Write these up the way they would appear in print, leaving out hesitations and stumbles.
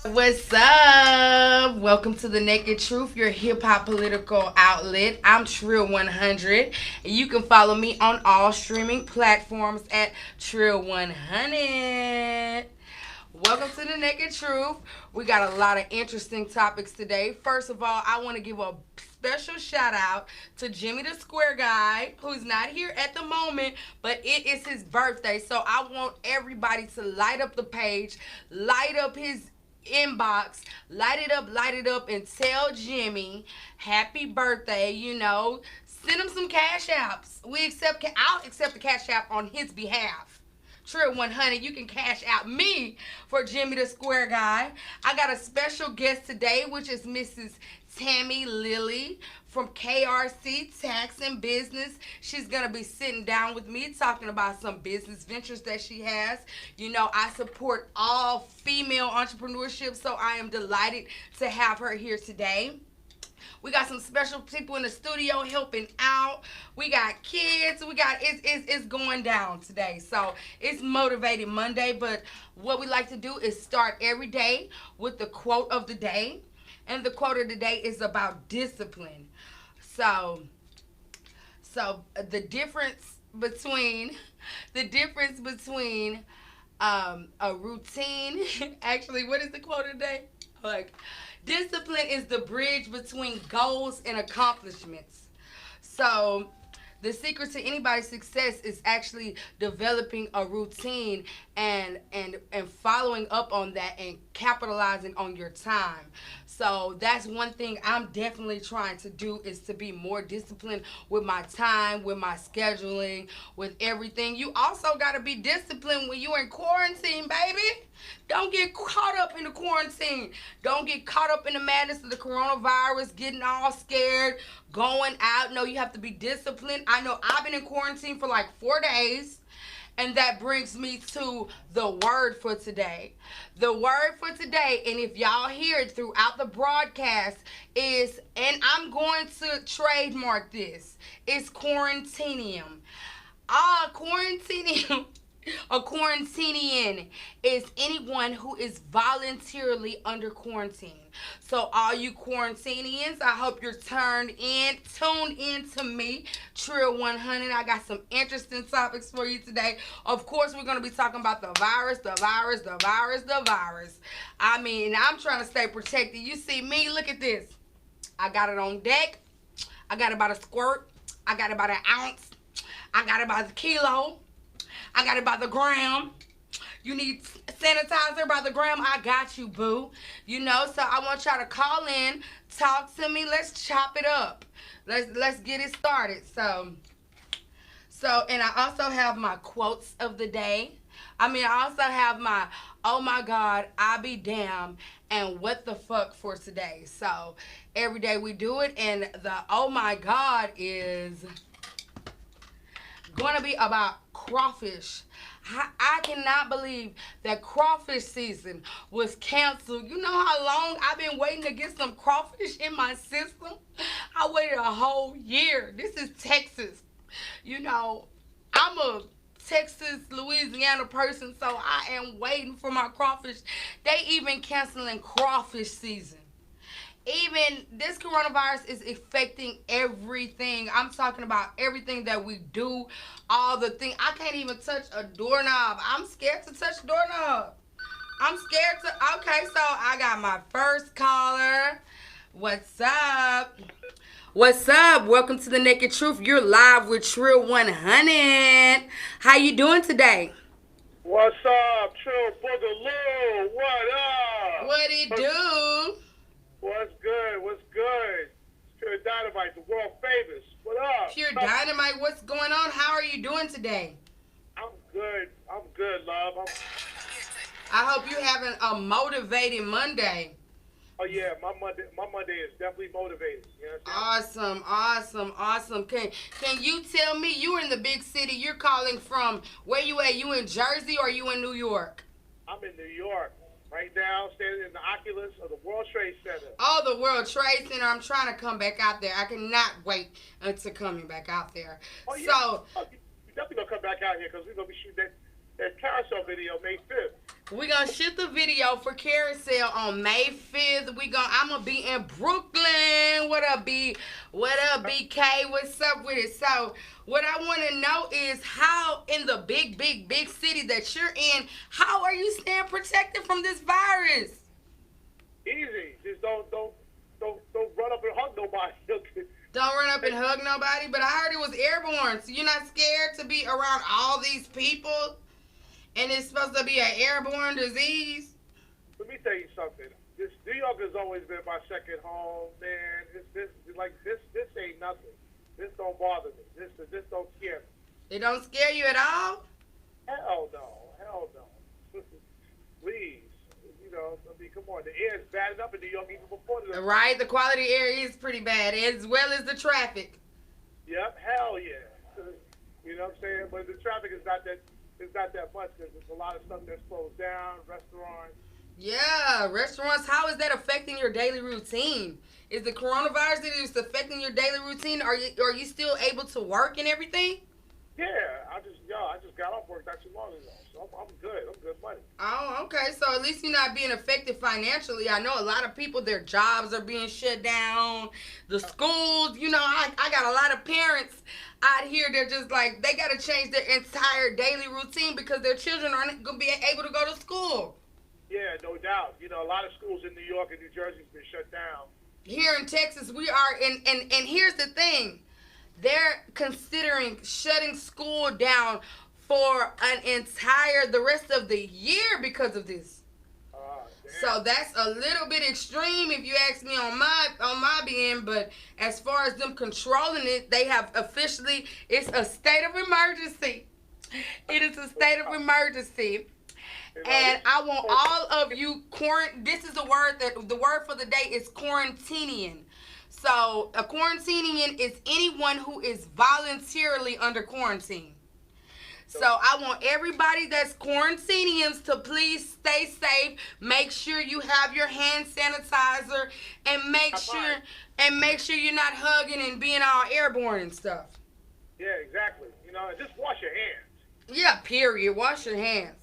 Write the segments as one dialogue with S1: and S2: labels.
S1: What's up? Welcome to the Naked Truth, your hip hop political outlet. I'm Trill 100. And you can follow me on all streaming platforms at Trill 100. Welcome to the Naked Truth. We got a lot of interesting topics today. First of all, I want to give a special shout out to Jimmy the Square Guy, who's not here at the moment, but it is his birthday. So I want everybody to light up the page, light up his inbox, light it up, and tell Jimmy happy birthday. Send him some cash apps. I'll accept the cash app on his behalf. True 100, you can cash out me for Jimmy the Square Guy. I got a special guest today, which is Mrs. Tammy Lilly from KRC Tax and Business. She's going to be sitting down with me talking about some business ventures that she has. I support all female entrepreneurship, so I am delighted to have her here today. We got some special people in the studio helping out. We got kids. It's going down today. So it's Motivated Monday. But what we like to do is start every day with the quote of the day. And the quote of the day is about discipline. So the difference between a routine. Actually, what is the quote of the day? Like, discipline is the bridge between goals and accomplishments. So, the secret to anybody's success is actually developing a routine and following up on that and capitalizing on your time. So that's one thing I'm definitely trying to do, is to be more disciplined with my time, with my scheduling, with everything. You also got to be disciplined when you're in quarantine, baby. Don't get caught up in the quarantine. Don't get caught up in the madness of the coronavirus, getting all scared, going out. No, you have to be disciplined. I know I've been in quarantine for like 4 days. And that brings me to the word for today. The word for today, and if y'all hear it throughout the broadcast, is, and I'm going to trademark this, is quarantinium. Quarantinium. A quarantinian is anyone who is voluntarily under quarantine. So all you quarantinians, I hope you're tuned in to me, Trill 100. I got some interesting topics for you today. Of course, we're going to be talking about the virus. I mean, I'm trying to stay protected. You see me, look at this. I got it on deck. I got about a squirt. I got about an ounce. I got about a kilo. I got it by the gram. You need sanitizer by the gram. I got you, boo. So I want y'all to call in, talk to me. Let's chop it up. Let's get it started. And I also have my quotes of the day. I also have my oh my God, I be damn, and what the fuck for today. So every day we do it, and the oh my God is going to be about crawfish. I cannot believe that crawfish season was canceled. You know how long I've been waiting to get some crawfish in my system? I waited a whole year. This is Texas. I'm a Texas, Louisiana person, so I am waiting for my crawfish. They even canceling crawfish season. Even this coronavirus is affecting everything. I'm talking about everything that we do, all the things. I can't even touch a doorknob. I'm scared to touch a doorknob. I'm scared to. Okay, so I got my first caller. What's up? What's up? Welcome to the Naked Truth. You're live with Trill 100. How you doing today?
S2: What's up, Trill Boogaloo? What up?
S1: What it do?
S2: What's good? What's good? Pure Dynamite, the world famous. What up?
S1: Pure Dynamite, what's going on? How are you doing today?
S2: I'm good. I'm good, love.
S1: I hope you're having a motivated Monday.
S2: Oh yeah, my Monday is definitely motivated. You know
S1: Awesome. Can you tell me, you in the big city? You're calling from where you at? You in Jersey or you in New York?
S2: I'm in New York right now, standing in the Oculus of the World Trade Center.
S1: Oh, the World Trade Center. I'm trying to come back out there. I cannot wait until coming back out there.
S2: Oh yeah. So, you definitely gonna come back out here because we're gonna be shooting that carousel video May 5th.
S1: We're gonna shoot the video for Carousel on May 5th. I'm gonna be in Brooklyn. What up, B? What up, BK? What's up with it? So, what I want to know is how in the big city that you're in, how are you staying protected from this virus?
S2: Easy. Just don't run up and hug nobody.
S1: Don't run up and hug nobody. But I heard it was airborne. So you're not scared to be around all these people? And it's supposed to be an airborne disease?
S2: Let me tell you something. New York has always been my second home, man. This ain't nothing. This don't bother me. This don't scare me.
S1: It don't scare you at all?
S2: Hell no. Please. You know, I mean, come on. The air is bad enough in New York even before the...
S1: Right, the quality air is pretty bad, as well as the traffic.
S2: Yep, hell yeah. You know what I'm saying? But the traffic is not that... It's not that much because there's a lot of stuff that's closed down, restaurants.
S1: Yeah, restaurants. How is that affecting your daily routine? Is the coronavirus affecting your daily routine? Are you still able to work and everything?
S2: Yeah, I just got off work not too long ago, so I'm good. I'm good money.
S1: Oh, okay. So at least you're not being affected financially. I know a lot of people, their jobs are being shut down. The schools, you know, I got a lot of parents out here. They're just like, they got to change their entire daily routine because their children aren't going to be able to go to school.
S2: Yeah, no doubt. You know, a lot of schools in New York and New Jersey's been shut down.
S1: Here in Texas, we are and here's the thing. They're considering shutting school down for the rest of the year because of this. So that's a little bit extreme if you ask me on my end, but as far as them controlling it, they have officially, it's a state of emergency. It is a state of emergency. And I want all of you this is the word for the day is quarantining. So a quarantining is anyone who is voluntarily under quarantine. So I want everybody that's quarantining to please stay safe. Make sure you have your hand sanitizer and make sure you're not hugging and being all airborne and stuff.
S2: Yeah, exactly. You know, just wash your hands.
S1: Yeah, period. Wash your hands.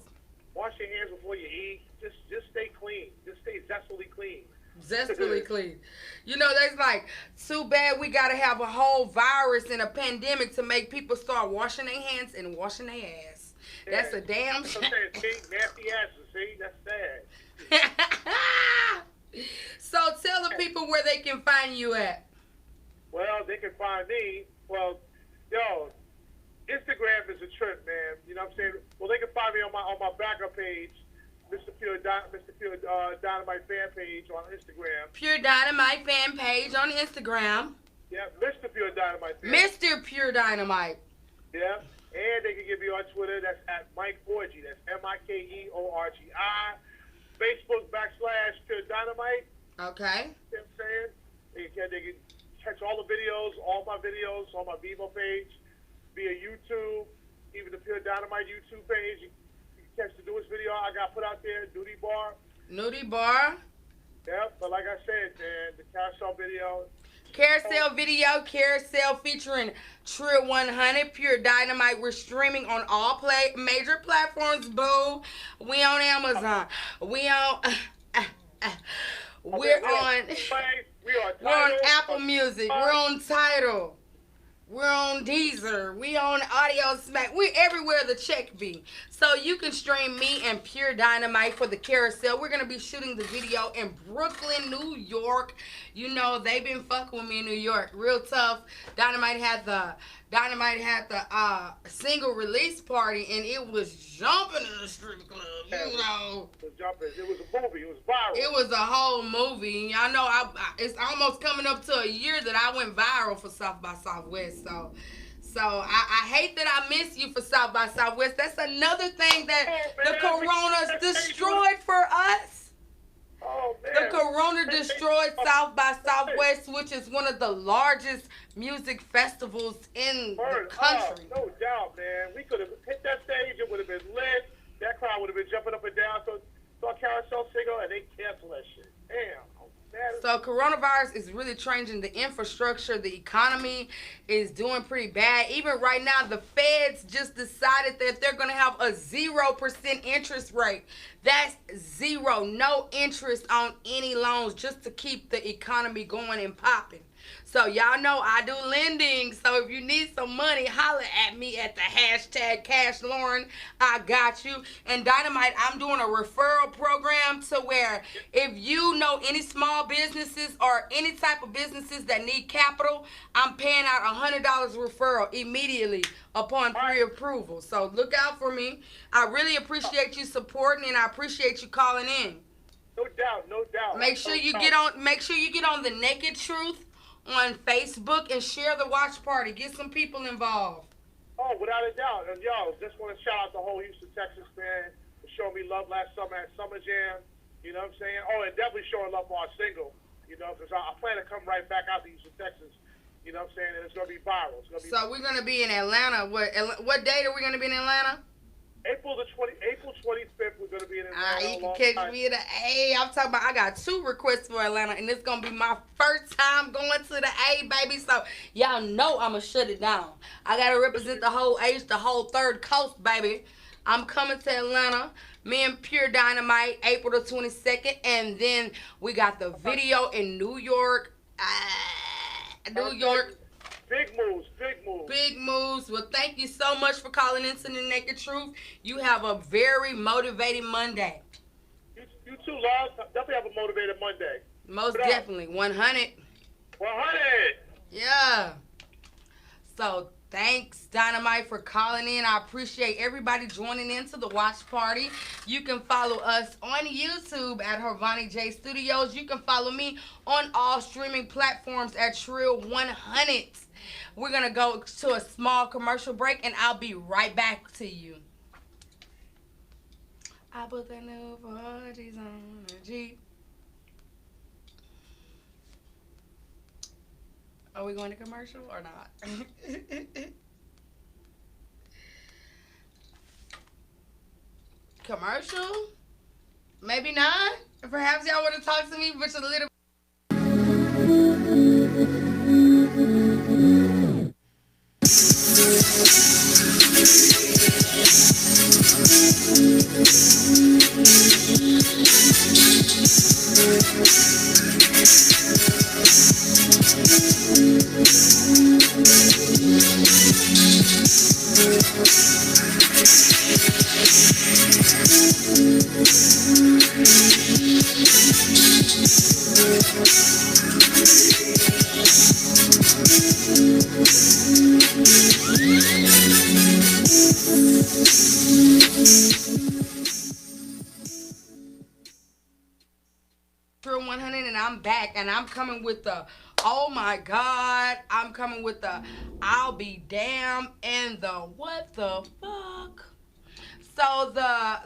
S2: Wash your hands before you eat. Just stay clean. Just stay zestfully clean.
S1: Zestfully clean. You know, that's like, too bad we got to have a whole virus and a pandemic to make people start washing their hands and washing their ass. Yeah. That's a damn shame.
S2: Nasty asses, see? That's sad.
S1: So tell the people where they can find you at.
S2: Well, they can find me. Well, yo, Instagram is a trip, man. You know what I'm saying? Well, they can find me on my backup page. Mr. Pure Dynamite fan page on Instagram.
S1: Pure Dynamite fan page on Instagram.
S2: Yeah, Mr. Pure Dynamite.
S1: Mr. Pure Dynamite.
S2: Yeah, and they can get me on Twitter. That's at Mike Orgy. That's MikeORGI. Facebook / Pure Dynamite.
S1: Okay.
S2: You know what I'm saying? They can catch all the videos, all my videos on my Vivo page, via YouTube, even the Pure Dynamite YouTube page. Catch the newest video I got put out there, Nudie Bar. Yep, but like I said, man, the
S1: Carousel featuring Trill 100, Pure Dynamite. We're streaming on all major platforms, boo. We on Amazon. We're on Apple Music. We're on Tidal. We're on Deezer. We on Audio Smack. We're everywhere the check be. So you can stream me and Pure Dynamite for the Carousel. We're going to be shooting the video in Brooklyn, New York. You know, they've been fucking with me in New York. Real tough. Dynamite had the single release party, and it was jumping in the strip club. You know.
S2: It was a movie. It was viral.
S1: It was a whole movie. I know it's almost coming up to a year that I went viral for South by Southwest. So I hate that I miss you for South by Southwest. That's another thing that the corona's destroyed for us.
S2: Oh, man.
S1: The corona destroyed South by Southwest, which is one of the largest music festivals in the country.
S2: No doubt, man. We could have hit that stage. It would have been lit. That crowd would have been jumping up and down. So a Carousel single, and they canceled that shit. Damn.
S1: So coronavirus is really changing the infrastructure. The economy is doing pretty bad. Even right now, the feds just decided that they're going to have a 0% interest rate. That's zero, no interest on any loans, just to keep the economy going and popping. So y'all know I do lending. So if you need some money, holler at me at the hashtag Cash Lauren. I got you. And Dynamite, I'm doing a referral program to where if you know any small businesses or any type of businesses that need capital, I'm paying out $100 referral immediately upon pre-approval. So look out for me. I really appreciate you supporting, and I appreciate you calling in.
S2: No doubt, no doubt.
S1: Make sure you get on. Make sure you get on the Naked Truth on Facebook and share the watch party. Get some people involved.
S2: Oh, without a doubt. And yo, just want to shout out the whole Houston, Texas fan for showing me love last summer at Summer Jam. You know what I'm saying? Oh, and definitely showing love for our single. You know, because I plan to come right back out to Houston, Texas. You know what I'm saying? And it's gonna be viral. It's gonna be.
S1: So we're gonna be in Atlanta. What date are we gonna be in Atlanta?
S2: April 25th, we're gonna be in Atlanta.
S1: You can catch me at the A. I'm talking about I got 2 requests for Atlanta, and it's gonna be my first time going to the A, baby. So y'all know I'ma shut it down. I gotta represent the whole H, the whole third coast, baby. I'm coming to Atlanta. Me and Pure Dynamite, April the 22nd, and then we got the video in New York. New York.
S2: Big moves, big moves.
S1: Big moves. Well, thank you so much for calling into the Naked Truth. You have a very motivating Monday.
S2: You too, Lars. Definitely have a motivated Monday.
S1: Most definitely. 100.
S2: 100.
S1: Yeah. So, thanks, Dynamite, for calling in. I appreciate everybody joining into the watch party. You can follow us on YouTube at HARVUNI J Studios. You can follow me on all streaming platforms at Trill 100. We're going to go to a small commercial break, and I'll be right back to you. I put the new 4Gs on the Jeep. Are we going to commercial or not? Commercial? Maybe not. Perhaps y'all want to talk to me for just a little. True 100, and I'm back, and I'm coming with the oh my god, I'm coming with the I'll be damned and the what the fuck. So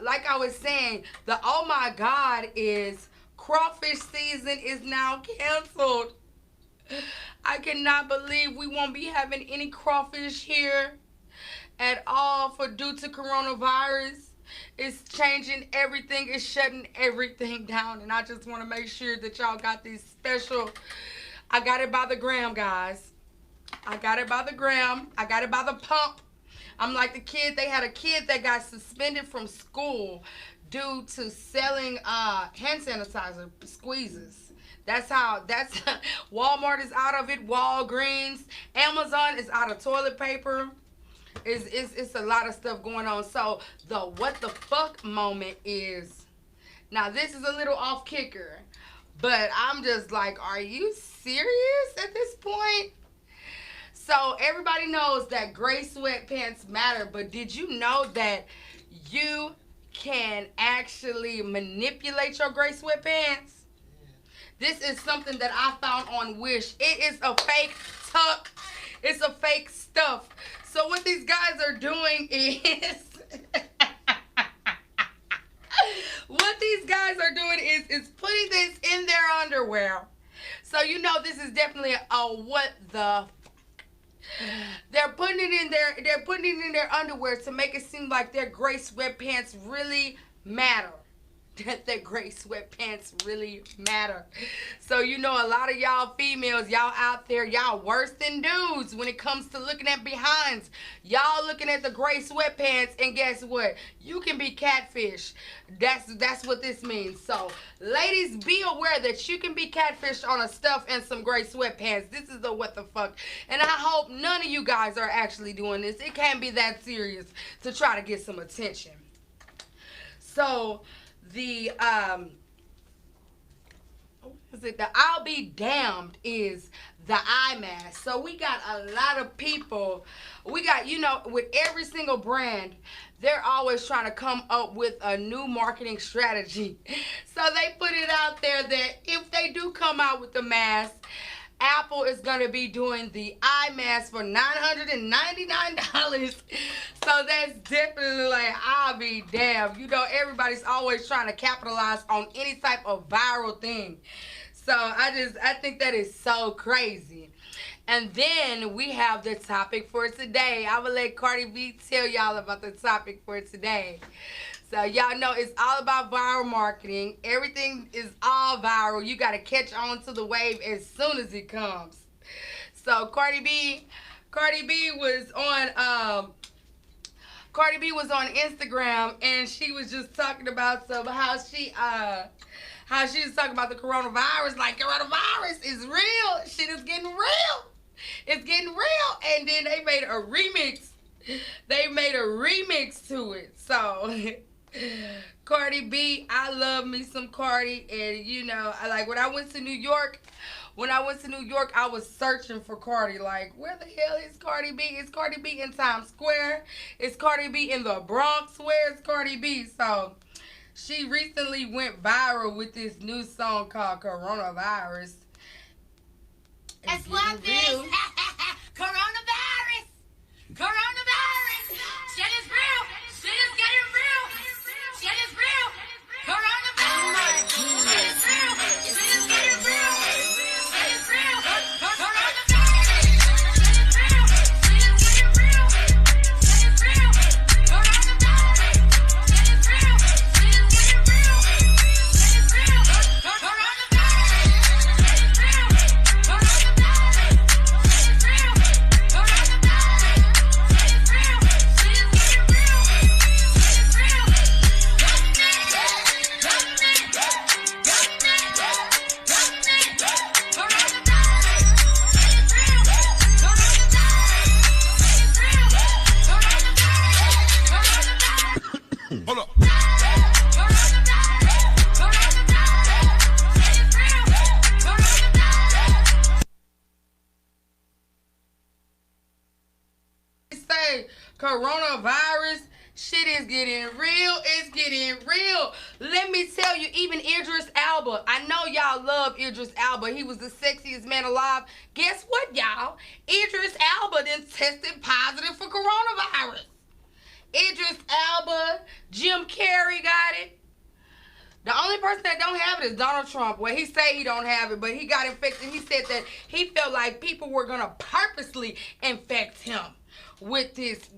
S1: like I was saying, the oh my god is crawfish season is now canceled. I cannot believe we won't be having any crawfish here at all for due to coronavirus. It's changing everything. It's shutting everything down. And I just want to make sure that y'all got these special. I got it by the gram, guys. I got it by the gram. I got it by the pump. I'm like the kid. They had a kid that got suspended from school due to selling hand sanitizer squeezes. That's Walmart is out of it. Walgreens. Amazon is out of toilet paper. It's a lot of stuff going on. So the what the fuck moment is, now this is a little off kicker, but I'm just like, are you serious at this point? So everybody knows that gray sweatpants matter, but did you know that you can actually manipulate your gray sweatpants? This is something that I found on Wish. It is a fake tuck. It's a fake stuff. So what these guys are doing is is putting this in their underwear. So you know this is definitely a what the they're putting it in their underwear to make it seem like their gray sweatpants really matter. that gray sweatpants really matter. So you know, a lot of y'all females, y'all out there, y'all worse than dudes when it comes to looking at behinds. Y'all looking at the gray sweatpants, and guess what? You can be catfish. That's what this means. So ladies, be aware that you can be catfished on a stuff and some gray sweatpants. This is the what the fuck. And I hope none of you guys are actually doing this. It can't be that serious to try to get some attention. So the what is it? The I'll be damned is the eye mask. So we got a lot of people. We got, you know, with every single brand, they're always trying to come up with a new marketing strategy. So they put it out there that if they do come out with the mask, Apple is going to be doing the eye mask for $999. So that's definitely like, I'll be damned. You know, everybody's always trying to capitalize on any type of viral thing. So I think that is so crazy. And then we have the topic for today. I will let Cardi B tell y'all about the topic for today. So y'all know it's all about viral marketing. Everything is all viral. You got to catch on to the wave as soon as it comes. So Cardi B was on Instagram, and she was just talking about how she was talking about the coronavirus. Like, coronavirus is real. Shit is getting real. It's getting real. And then they made a remix. They made a remix to it. So Cardi B, I love me some Cardi. And you know, when I went to New York, I was searching for Cardi. Like, where the hell is Cardi B? Is Cardi B in Times Square? Is Cardi B in the Bronx? Where's Cardi B? So she recently went viral with this new song called Coronavirus.
S3: It's what this coronavirus. Coronavirus. Shit is real. Shit is getting real. Shit is real. Coronavirus. Shit is real. Shit is getting real. Shit is real. Coronavirus. Shit is real. Shit is getting real. Shit is real. Coronavirus. Shit is real. Shit is getting real. Shit is real. Coronavirus. Shit is real. Coronavirus. Shit is real.
S4: Hold up.
S1: Say coronavirus, shit is getting real. It's getting real. Let me tell you, even Idris Elba. I know y'all love Idris Elba. He was the sexiest man alive. Guess what, y'all? Idris Elba then tested positive for coronavirus. Idris Elba, Jim Carrey got it. The only person that don't have it is Donald Trump. Well, he say he don't have it, but he got infected. He said that he felt like people were going to purposely infect him with this.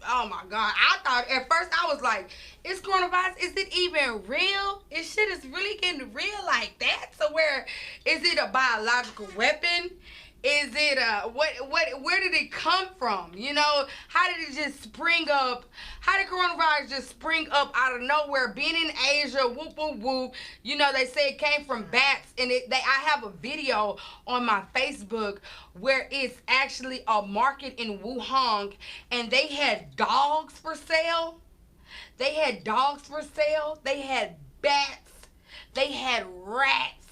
S1: Oh, my God. I thought, at first, I was like, is coronavirus, is it even real? Is shit is really getting real like that? So where, is it a biological weapon? Is it where did it come from? You know, how did it just spring up? How did coronavirus just spring up out of nowhere? Being in Asia, whoop, whoop, whoop. You know, they say it came from bats. And I have a video on my Facebook where it's actually a market in Wuhan. And they had dogs for sale. They had dogs for sale. They had bats. They had rats.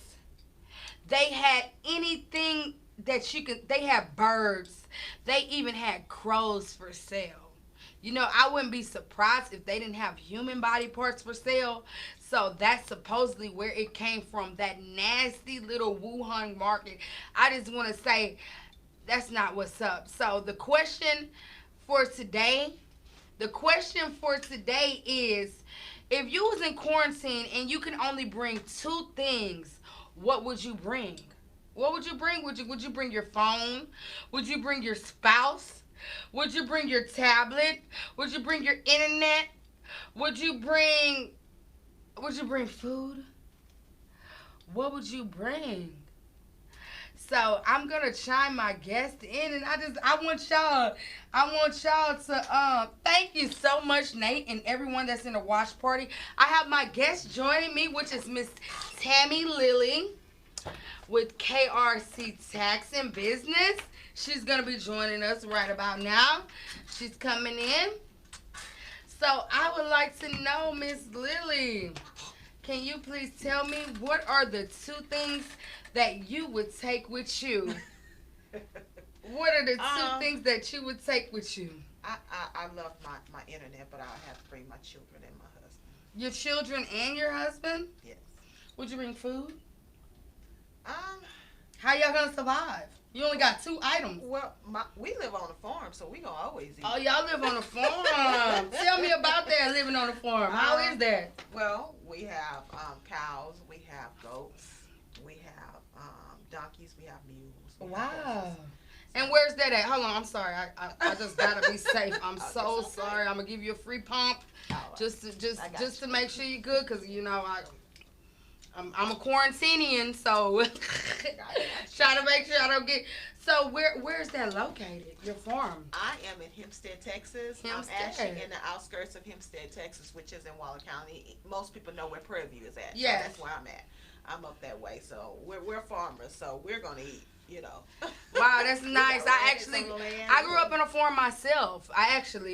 S1: They had anything that you can. They had birds. They even had crows for sale. You know, I wouldn't be surprised if they didn't have human body parts for sale. So that's supposedly where it came from, that nasty little Wuhan market. I just want to say that's not what's up. So the question for today is, if you was in quarantine and you can only bring 2 things, what would you bring? What would you bring? Would you bring your phone? Would you bring your spouse? Would you bring your tablet? Would you bring your internet? Would you bring Would you bring food? What would you bring? So I'm gonna chime my guest in, and I want y'all to thank you so much, Nate, and everyone that's in the watch party. I have my guest joining me, which is Miss Tammy Lilly with KRC Tax and Business. She's gonna be joining us right about now. She's coming in. So I would like to know, Miss Lilly, can you please tell me what are the two things that you would take with you? What are the two things that you would take with you?
S4: I love my internet, but I'll have to bring my children and my husband.
S1: Your children and your husband?
S4: Yes.
S1: Would you bring food?
S4: Um.
S1: How y'all gonna survive? You only got two items.
S4: Well, we live on a farm, so we gonna always eat.
S1: Oh, y'all live on a farm. Tell me about that, living on a farm. How is that?
S4: Well, we have cows, we have goats, we have donkeys, we have mules. We have
S1: Wow.
S4: horses.
S1: And where's that at? Hold on, I'm sorry. I just gotta be safe. I'm
S4: Oh,
S1: so
S4: it's okay.
S1: sorry. I'm gonna give you a free pump
S4: All right.
S1: just
S4: I got
S1: to
S4: you.
S1: make sure you're good, cause you know I'm a quarantinian, so trying to make sure I don't get. So where's that located? Your farm?
S4: I am in Hempstead, Texas.
S1: Hempstead.
S4: I'm actually in the outskirts of Hempstead, Texas, which is in Waller County. Most people know where Prairie View is at.
S1: Yes.
S4: So that's where I'm at. I'm up that way. So we're farmers, so we're gonna eat, you know.
S1: Wow, that's nice.
S4: got
S1: I
S4: land,
S1: actually,
S4: some land.
S1: I grew up in a farm myself.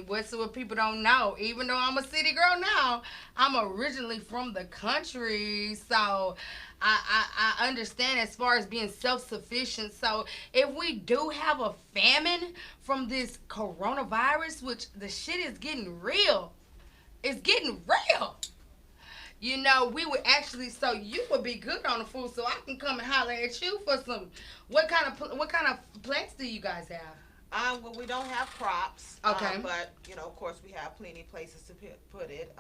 S1: What's what people don't know, even though I'm a city girl now, I'm originally from the country. So I understand as far as being self-sufficient. So if we do have a famine from this coronavirus, which the shit is getting real, it's getting real. You know, we would actually, so you would be good on the food, so I can come and holler at you for some. What kind of plants do you guys have?
S4: Well, we don't have crops.
S1: Okay.
S4: But you know, of course, we have plenty of places to put it.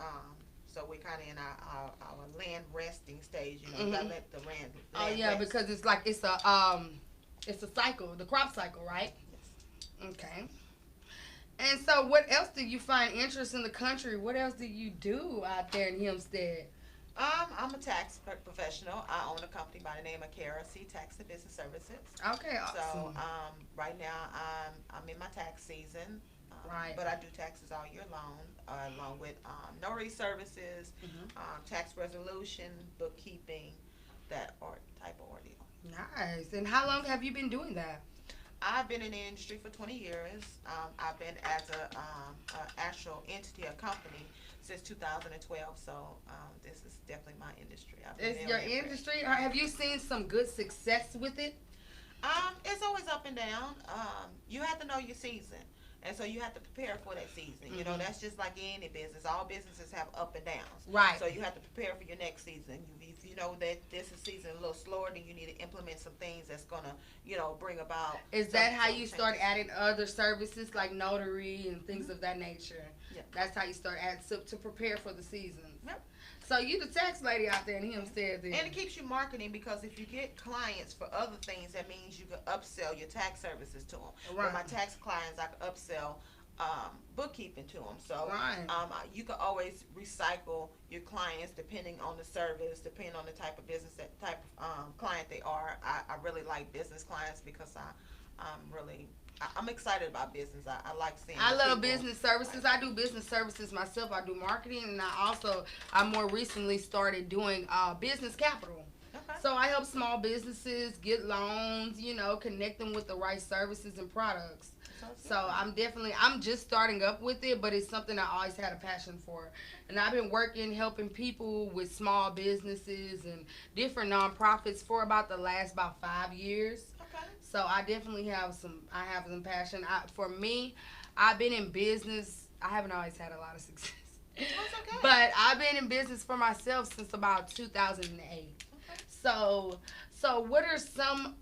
S4: So we're kind of in our land resting stage. You know, gotta let the land.
S1: Oh
S4: land
S1: yeah,
S4: rest.
S1: because it's like it's a cycle, the crop cycle, right?
S4: Yes.
S1: Okay. And so, what else do you find interest in the country? What else do you do out there in Hempstead?
S4: I'm a tax professional. I own a company by the name of KRC Tax and Business Services.
S1: Okay,
S4: So
S1: awesome.
S4: right now I'm in my tax season.
S1: Right.
S4: But I do taxes all year long, along with notary services, tax resolution, bookkeeping, that type of ordeal.
S1: Nice. And how long have you been doing that?
S4: I've been in the industry for 20 years. I've been as a actual entity, a company, since 2012. So this is definitely my industry. I've been
S1: It's
S4: there
S1: your
S4: and there.
S1: industry. Have you seen some good success with it?
S4: It's always up and down. You have to know your season. And so you have to prepare for that season. You know, that's just like any business. All businesses have up and downs.
S1: Right.
S4: So you have to prepare for your next season. If you know that this is season a little slower, then you need to implement some things that's going to, you know, bring about.
S1: Is that how
S4: some
S1: you start
S4: changes.
S1: adding other services like notary and things of that nature?
S4: Yeah.
S1: That's how you start adding to prepare for the season.
S4: Yep.
S1: So you the tax lady out there in Hempstead then.
S4: And it keeps you marketing, because if you get clients for other things, that means you can upsell your tax services to them.
S1: Right.
S4: For my tax clients, I can upsell bookkeeping to them. So
S1: Right.
S4: you can always recycle your clients depending on the service, depending on the type of business, that type of client they are. I really like business clients because I'm excited about business. I like seeing.
S1: I
S4: the
S1: love
S4: people.
S1: business services. I do business services myself. I do marketing, and I more recently started doing business capital.
S4: Okay.
S1: So I help small businesses get loans, you know, connect them with the right services and products. So I'm just starting up with it, but it's something I always had a passion for. And I've been helping people with small businesses and different nonprofits for about 5 years.
S4: Okay.
S1: So I definitely have some passion. For me, I've been in business. I haven't always had a lot of success.
S4: That's okay.
S1: But I've been in business for myself since about 2008.
S4: Okay.
S1: So what is some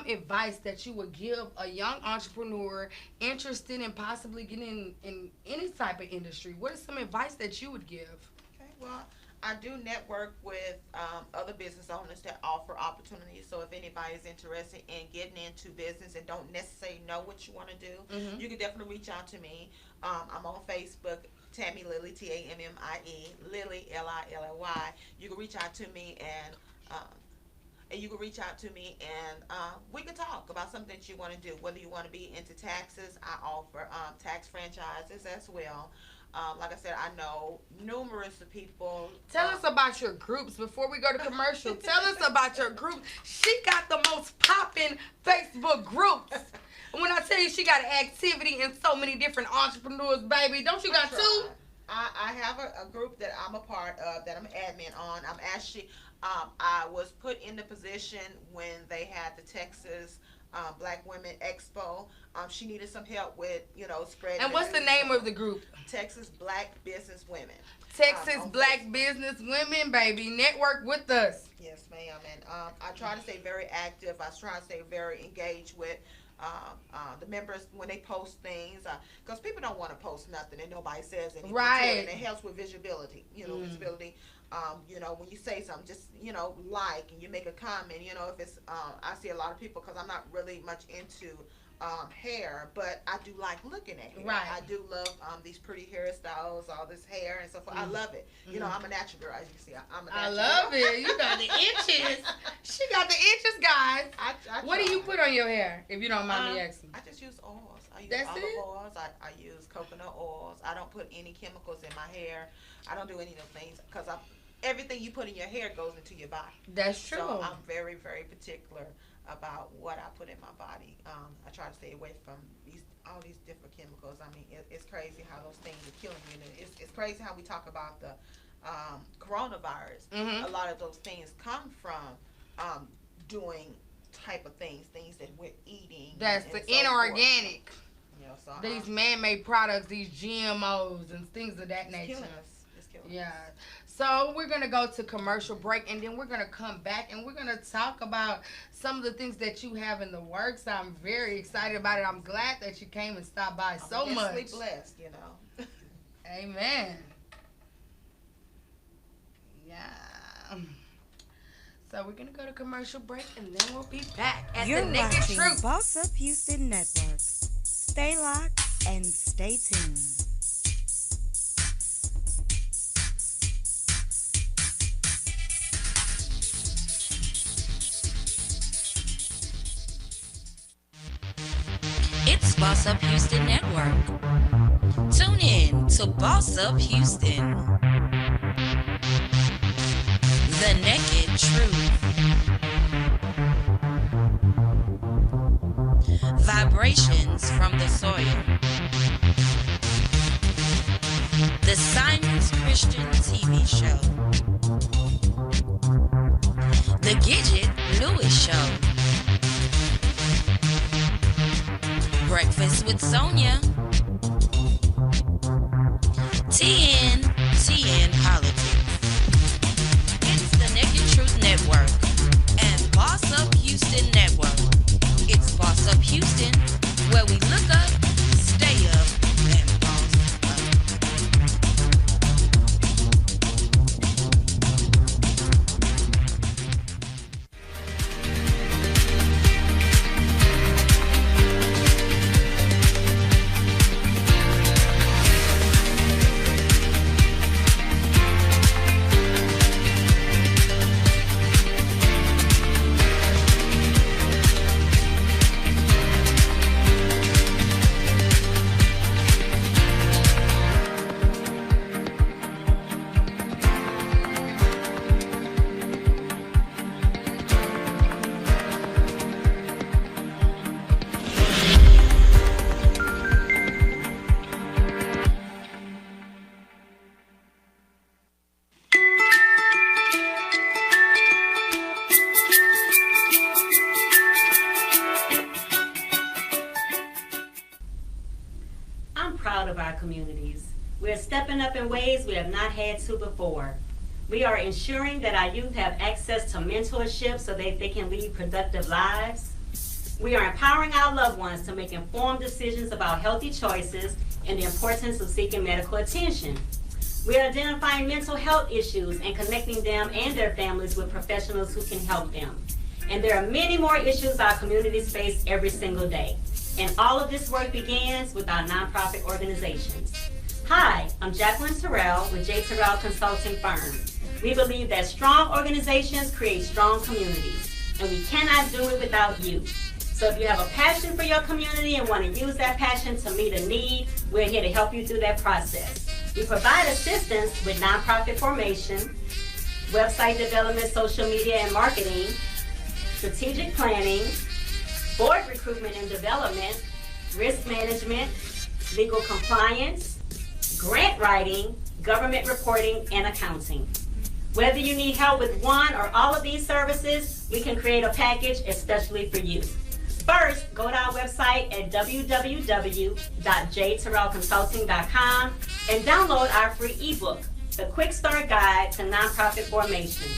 S1: advice that you would give a young entrepreneur interested in possibly getting in any type of industry? What is some advice that you would give?
S4: Okay, well, I do network with other business owners that offer opportunities. So if anybody's interested in getting into business and don't necessarily know what you want to do, you can definitely reach out to me. I'm on Facebook, Tammy Lily, Tammie, Lily, Lily. You can reach out to me and we can talk about something that you want to do. Whether you want to be into taxes, I offer tax franchises as well. Like I said, I know numerous of people.
S1: Tell us about your groups before we go to commercial. Tell us about your group. She got the most popping Facebook groups. When I tell you she got an activity in so many different entrepreneurs, baby, don't you got two?
S4: I have a group that I'm a part of, that I'm admin on. I'm actually, I was put in the position when they had the Texas Black Women Expo. She needed some help with, spreading.
S1: And what's the name of the group?
S4: Texas Black Business Women.
S1: Texas Black Business Women, baby. Network with us.
S4: Yes, ma'am. And I try to stay very active. I try to stay very engaged with the members when they post things, because people don't want to post nothing and nobody says anything.
S1: Right.
S4: And it helps with visibility. Visibility. When you say something, just like, and you make a comment. If it's I see a lot of people, because I'm not really much into hair, but I do like looking at hair.
S1: Right.
S4: I do love these pretty hairstyles, all this hair and so forth. I love it. I'm a natural girl, as you can see. I'm a natural
S1: I love
S4: girl.
S1: it. You got the inches. She got the inches, guys.
S4: I
S1: What do you
S4: try.
S1: put on your hair, if you don't mind me asking?
S4: I just use oils. I use
S1: That's
S4: olive
S1: it?
S4: oils. I use coconut oils. I don't put any chemicals in my hair. I don't do any of those things, because everything you put in your hair goes into your body.
S1: That's true.
S4: So I'm very, very particular about what I put in my body. I try to stay away from all these different chemicals. I mean, it's crazy how those things are killing you. And it's crazy how we talk about the coronavirus.
S1: Mhm.
S4: A lot of those things come from doing type of things that we're eating.
S1: That's
S4: and
S1: the
S4: so forth.
S1: inorganic.
S4: So
S1: These man-made products, these GMOs and things of that
S4: it's
S1: nature.
S4: killing us. It's killing us.
S1: Yeah. So we're going to go to commercial break, and then we're going to come back, and we're going to talk about some of the things that you have in the works. I'm very excited about it. I'm glad that you came and stopped by so
S4: I'm
S1: much.
S4: immensely blessed,
S1: Amen. Yeah. So we're going to go to commercial break, and then we'll be back at
S5: You're
S1: the Naked
S5: watching
S1: Truth.
S5: Boss Up Houston Network. Stay locked and stay tuned.
S6: It's Boss Up Houston Network. Tune in to Boss Up Houston. The Naked Truth. Vibrations from the soil. The Simon's Christian TV show. The Gidget Lewis Show. Breakfast with Sonia. TN Politics. It's the Naked Truth Network and Boss Up Houston Network. It's Boss Up Houston, where we look up, stay up, and boss up.
S7: I'm proud of our communities. We are stepping up in ways we have not had to before. We are ensuring that our youth have access to mentorship so that they can lead productive lives. We are empowering our loved ones to make informed decisions about healthy choices and the importance of seeking medical attention. We are identifying mental health issues and connecting them and their families with professionals who can help them. And there are many more issues our communities face every single day. And all of this work begins with our nonprofit organizations. Hi, I'm Jacqueline Terrell with J. Terrell Consulting Firm. We believe that strong organizations create strong communities, and we cannot do it without you. So if you have a passion for your community and want to use that passion to meet a need, we're here to help you through that process. We provide assistance with nonprofit formation, website development, social media and marketing, strategic planning, board recruitment and development, risk management, legal compliance, grant writing, government reporting, and accounting. Whether you need help with one or all of these services, we can create a package especially for you. First, go to our website at www.jterrellconsulting.com and download our free ebook, The Quick Start Guide to Nonprofit Formation.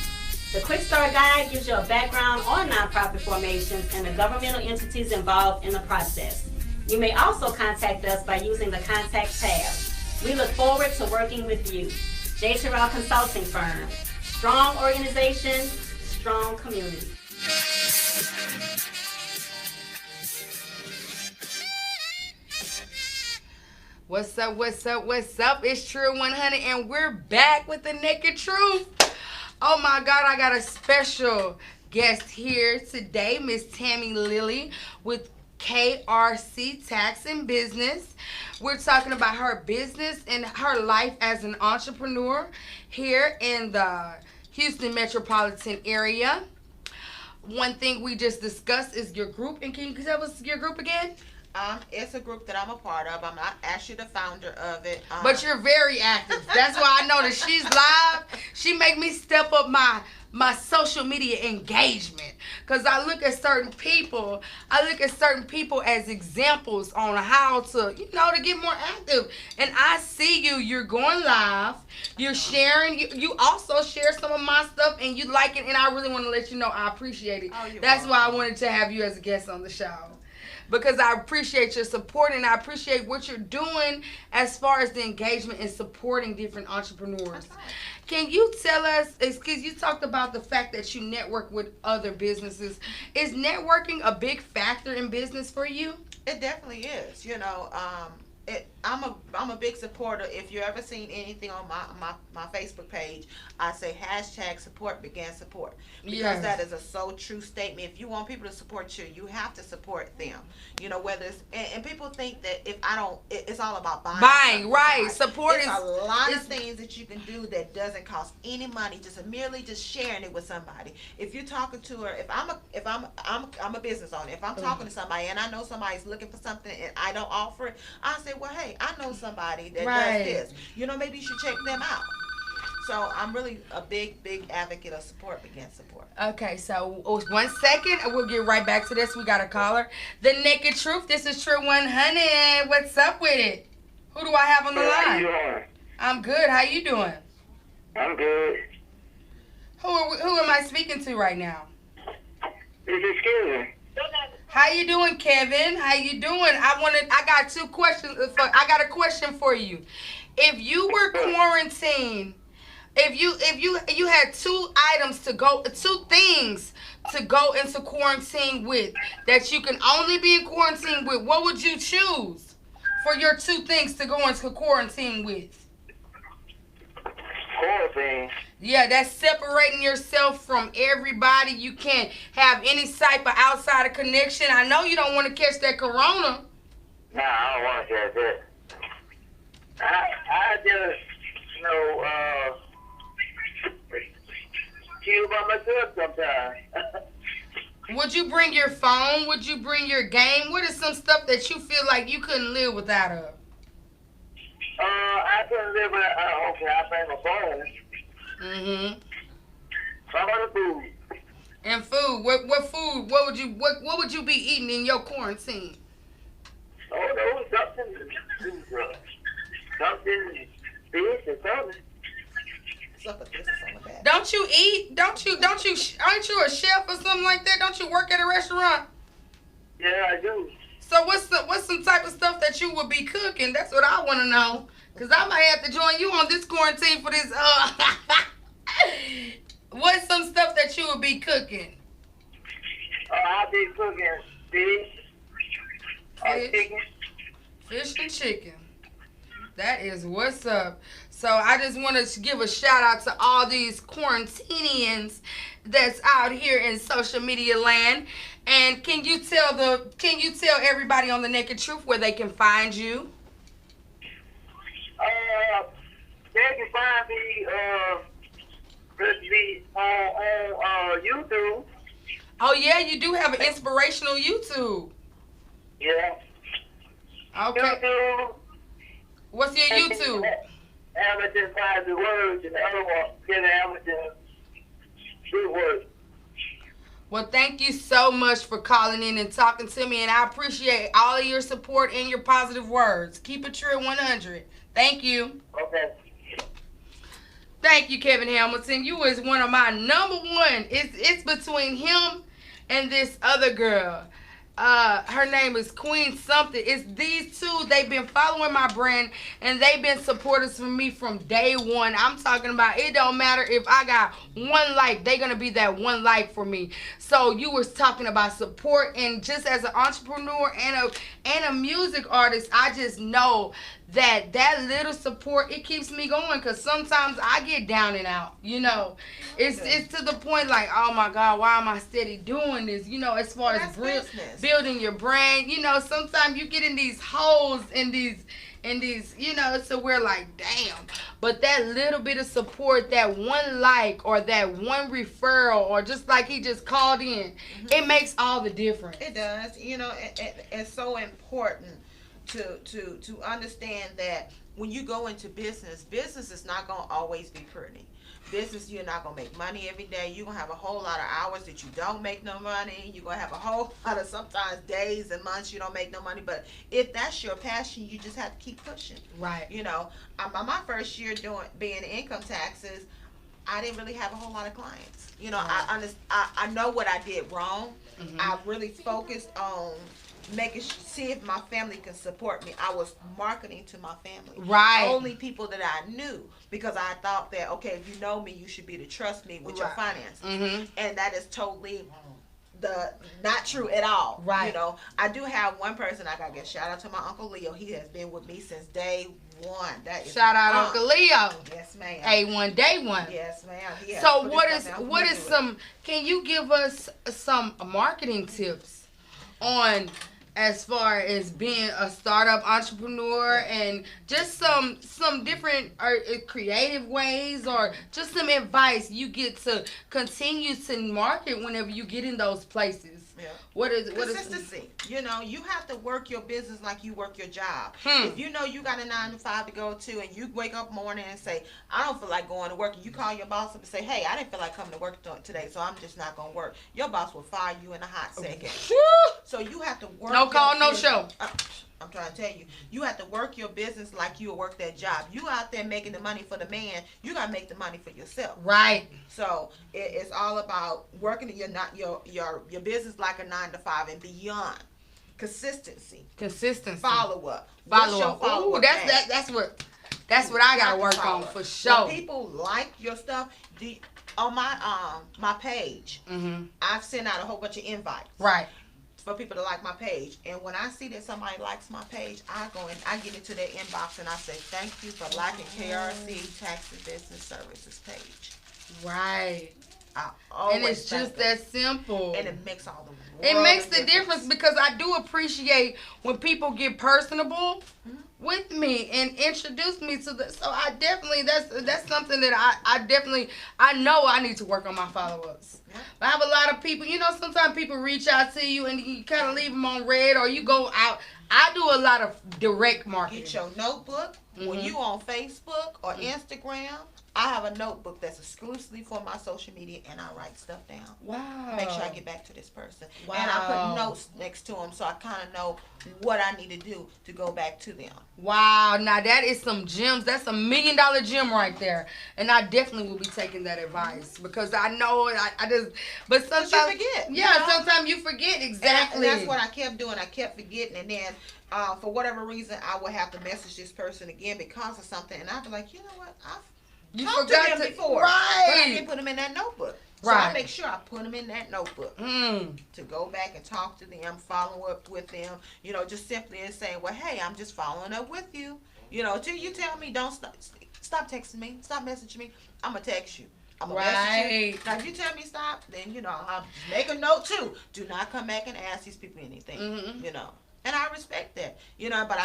S7: The Quick Start Guide gives you a background on nonprofit formations and the governmental entities involved in the process. You may also contact us by using the Contact tab. We look forward to working with you. J. Terrell Consulting Firm. Strong organization, strong community.
S1: What's up, what's up, what's up? It's Trill 100 and we're back with the Naked Truth. Oh my God, I got a special guest here today, Miss Tammy Lilly with KRC Tax and Business. We're talking about her business and her life as an entrepreneur here in the Houston metropolitan area. One thing we just discussed is your group, and can you tell us your group again?
S4: It's a group that I'm a part of. I'm not actually the founder of it.
S1: But you're very active. That's why I know that she's live. She make me step up my social media engagement. Because I look at certain people as examples on how to, to get more active. And I see you're going live, you're sharing, you also share some of my stuff and you like it, and I really want to let you know I appreciate it. That's why I wanted to have you as a guest on the show. Because I appreciate your support and I appreciate what you're doing as far as the engagement and supporting different entrepreneurs. Can you tell us, because you talked about the fact that you network with other businesses, is networking a big factor in business for you?
S4: It definitely is. I'm a big supporter. If you ever seen anything on my Facebook page, I say hashtag support begin support. Because that is a so true statement. If you want people to support you, you have to support them. Whether it's, and people think that if I don't, it's all about buying,
S1: right. Support is
S4: a lot of things that you can do that doesn't cost any money, just merely just sharing it with somebody. If you're talking to her, if I'm a business owner, if I'm talking to somebody and I know somebody's looking for something and I don't offer it, I say, well, hey, I know somebody that does this. Maybe you should check them out. So I'm really a big advocate of support begins support.
S1: Okay, so 1 second, and we'll get right back to this. We got a caller. The Naked Truth. This is Trill 100. What's up with it? Who do I have on the line?
S8: How you doing?
S1: I'm good. How you doing?
S8: I'm good.
S1: Who am I speaking to right now?
S8: This is Kevin.
S1: How you doing, Kevin? How you doing? I got two questions. I got a question for you. If you were quarantined, if you had two things to go into quarantine with that you can only be in quarantine with, what would you choose for your two things to go into quarantine with?
S8: Quarantine.
S1: Yeah, that's separating yourself from everybody. You can't have any type of outside connection. I know you don't want to catch that corona.
S8: Nah, I don't want to catch that. I just, chill by myself sometimes.
S1: Would you bring your phone? Would you bring your game? What is some stuff that you feel like you couldn't live without of?
S8: I couldn't live without, okay, I bring my phone.
S1: Mm-hmm.
S8: How about the food?
S1: And food. What food? What would you be eating in your quarantine?
S8: Oh, no, something fish or something.
S1: Don't you eat? Don't you? Aren't you a chef or something like that? Don't you work at a restaurant?
S8: Yeah, I do.
S1: So what's some type of stuff that you would be cooking? That's what I want to know. Cause I might have to join you on this quarantine for this. What's some stuff that you would be cooking?
S8: I'll be cooking fish or chicken.
S1: Fish and chicken. That is what's up. So I just want to give a shout out to all these quarantinians that's out here in social media land. And can you tell everybody on the Naked Truth where they can find you?
S8: They can find me, me on YouTube.
S1: Oh yeah, you do have an inspirational YouTube.
S8: Yeah.
S1: Okay.
S8: YouTube.
S1: What's your YouTube?
S8: Hamilton finds the words, and the other one, get Hamilton, good words.
S1: Well, thank you so much for calling in and talking to me, and I appreciate all of your support and your positive words. Keep it true at 100. Thank you.
S8: Okay.
S1: Thank you, Kevin Hamilton. You was one of my number one. It's between him and this other girl. Her name is Queen something. It's these two. They've been following my brand and they've been supporters for me from day one. I'm talking about it don't matter if I got one like, they're gonna be that one like for me. So you was talking about support, and just as an entrepreneur and a music artist, I just know that little support, it keeps me going, because sometimes I get down and out, it's to the point like, oh my God, why am I steady doing this, as far as building your brand. Sometimes you get in these holes, in these so we're like, damn. But that little bit of support, that one like or that one referral, or just like he just called in, it makes all the difference.
S4: It does. It's so important to understand that when you go into business is not going to always be pretty. Business, you're not going to make money every day. You're going to have a whole lot of hours that you don't make no money. You're going to have a whole lot of sometimes days and months you don't make no money. But if that's your passion, you just have to keep pushing.
S1: Right.
S4: My first year being income taxes, I didn't really have a whole lot of clients. I know what I did wrong. I really focused on see if my family can support me. I was marketing to my family.
S1: Right.
S4: Only people that I knew, because I thought that, okay, if you know me, you should be to trust me with your finances. And that is totally not true at all.
S1: Right.
S4: I do have one person I got to give shout out to, my Uncle Leo. He has been with me since day one. That is
S1: shout out Uncle Leo.
S4: Yes, ma'am.
S1: A1 day one.
S4: Yes, ma'am.
S1: So what is some, can you give us some marketing tips on, as far as being a startup entrepreneur, and just some different creative ways, or just some advice you get to continue to market whenever you get in those places?
S4: Yeah.
S1: What is
S4: consistency? You have to work your business like you work your job. If you know you got a 9 to 5 to go to, and you wake up morning and say, I don't feel like going to work, and you call your boss up and say, hey, I didn't feel like coming to work today, so I'm just not going to work. Your boss will fire you in a hot second. So you have to work.
S1: No call, no show.
S4: I'm trying to tell you, you have to work your business like you work that job. You out there making the money for the man, you gotta make the money for yourself.
S1: Right.
S4: So it's all about working your business like a 9 to 5 and beyond. Consistency. Follow up.
S1: Ooh, that's what I gotta work on for sure.
S4: When people like your stuff, on my page, I've sent out a whole bunch of invites.
S1: Right.
S4: For people to like my page, and when I see that somebody likes my page, I go and I get into their inbox and I say, thank you for liking KRC Tax and Business Services page.
S1: Right.
S4: And
S1: it's just that simple.
S4: And it makes all the
S1: it makes the difference, because I do appreciate when people get personable with me and introduce me to the. So I definitely, that's something that I know I need to work on my follow-ups. Yeah. I have a lot of people, sometimes people reach out to you and you kind of leave them on red, or you go out. I do a lot of direct marketing.
S4: Get your notebook. When you on Facebook or Instagram, I have a notebook that's exclusively for my social media, and I write stuff down.
S1: Wow.
S4: Make sure I get back to this person.
S1: Wow.
S4: And I put notes next to them, so I kind of know what I need to do to go back to them.
S1: Wow. Now that is some gems. That's $1 million gem right there. And I definitely will be taking that advice, because I know I just, but sometimes
S4: you forget.
S1: Yeah, sometimes you forget. Exactly.
S4: And that's what I kept doing. I kept forgetting, and then for whatever reason, I would have to message this person again because of something, and I'd be like, you know what,
S1: you
S4: talked
S1: forgot
S4: to them before,
S1: right?
S4: But I didn't put them in that notebook. So
S1: right.
S4: I make sure I put them in that notebook to go back and talk to them, follow up with them. Just simply and saying, well, hey, I'm just following up with you. You know, till you tell me don't stop texting me, stop messaging me, I'm gonna text you. I'm gonna
S1: Right.
S4: message you. Now, if you tell me stop, then you know I'll make a note too. Do not come back and ask these people anything. You know, and I respect that. You know, but